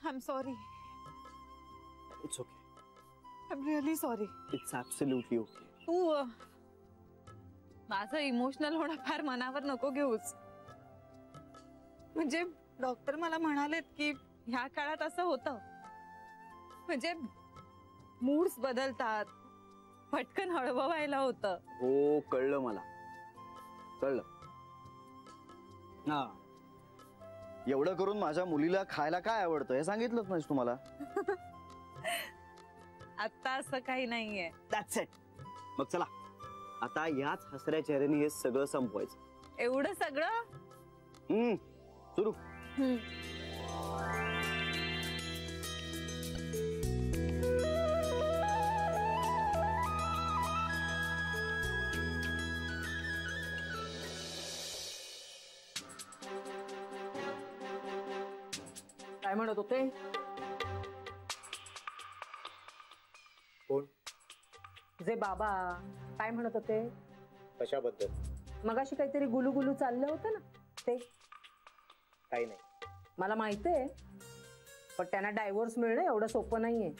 I'm sorry. It's okay. I'm really sorry. It's absolutely okay. तू माझं emotional होणं फार मनावर नको घेऊस. म्हणजे डॉक्टर मला म्हणालेत की ह्या काळात असं होतं. म्हणजे मूड्स बदलतात, पटकन हळवं व्हायला होतं. हो कळलं मला, कळलं. हा, एवढं करून माझ्या मुलीला खायला काय आवडतं हे सांगितलंच नाहीस तुम्हाला. आता असं काही नाहीये. That's it. मग चला आता याच हसऱ्या चेहऱ्याने हे सगळं संपवायचं. एवढं सगळं सुरू. काय म्हणत होते? कोण? जे बाबा काय म्हणत होते? कशाबद्दल? मगाशी काहीतरी गुलुगुलू चाललं होतं ना ते. काही नाही. मला माहितीये, पण त्यांना डायव्होर्स मिळणं एवढं सोपं नाहीये.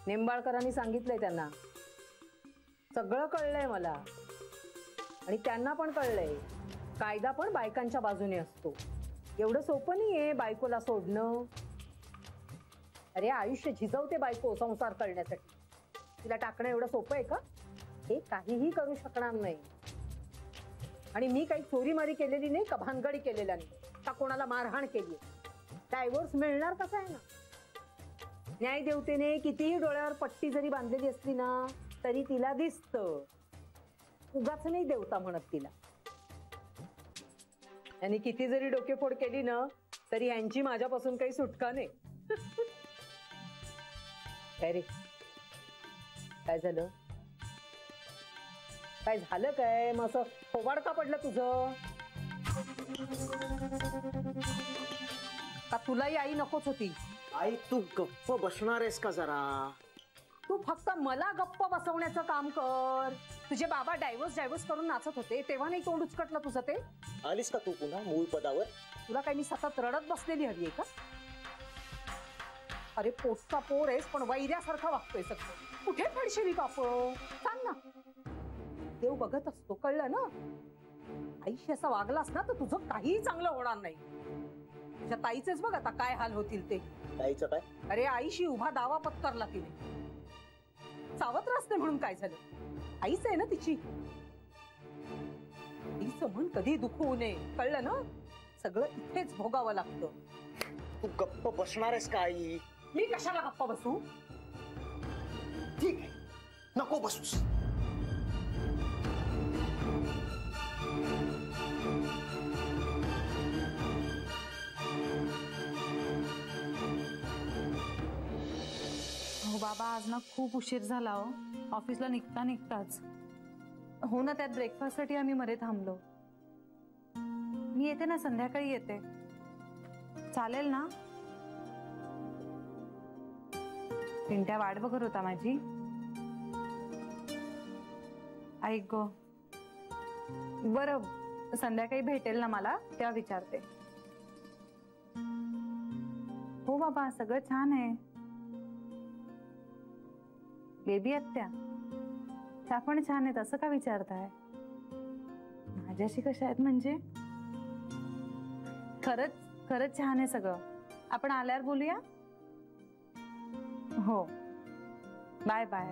निंबाळकरांनी सांगितलंय त्यांना. सगळं कळलंय मला आणि त्यांना पण कळलंय. कायदा पण बायकांच्या बाजूने असतो. एवढं सोपं नाहीये बायकोला सोडणं. अरे आयुष्य झिजवते बायको संसार करण्यासाठी. तिला टाकणं एवढं सोपं आहे का? हे काहीही करू शकणार नाही. आणि मी काही चोरीमारी केलेली नाही, का भानगडी केलेला नाही, का कोणाला मारहाण केली. डायव्होर्स मिळणार कसा आहे ना. न्यायदेवतेने कितीही डोळ्यावर पट्टी जरी बांधलेली असली ना तरी तिला दिसतं. उगाच नाही देवता म्हणत तिला. आणि किती जरी डोकेफोड केली ना तरी यांची माझ्यापासून काही सुटका नाही. काय रे, काय झालं? काय झालं काय? मग असं फोबाड का पडलं तुझं? का तुलाही आई नकोच होती? आई तू गप्प बसणार आहेस का जरा? तू फक्त मला गप्प बसवण्याचं काम कर. तुझे बाबा डायव्होर्स करून नाचत होते तेव्हा नाही तोंड उचकटलं तुझं ते? आलीस का तू पुन्हा मूळ पदावर? तुला काही मी सतत रडत बसलेली हवी आहे का? अरे पोटचा पोर आहेस पण वैऱ्यासारखा वागतोय सगळं. कुठे पडशील बाप? सांग ना. देव बघत असतो, कळलं ना? आईशी असं वागलास ना तर तुझं काहीही चांगलं होणार नाही. तुझ्या ताईचेच बघ आता काय हाल होतील ते. ताईचं काय? अरे आईशी उभा दावा पत्करला तिने. सावत्र असते म्हणून काय झालं? आईच आहे ना तिची. आईचं म्हण कधी दुःख होऊ नये, कळलं ना? सगळं इथेच भोगावं लागतं. तू गप्प बसणार आहेस का आई? मी कशाला गप्पा बसू? ठीक आहे, नको बसूस. हो बाबा, आज ना खूप उशीर झाला हो. ऑफिसला निघताच. हो ना, त्यात ब्रेकफास्टसाठी आम्ही मध्ये थांबलो. मी येते ना, संध्याकाळी येते. चालेल ना? पिंट्या वाट बघत होता माझी. ऐक गो, बरं संध्याकाळी भेटेल ना मला तेव्हा विचारते. हो बाबा, सगळं छान आहे. बेबी आत्या त्या पण छान आहेत. असं का विचारताय? माझ्याशी कशा आहेत म्हणजे? खरंच छान आहे सगळं. आपण आल्यावर बोलूया. हो, बाय बाय.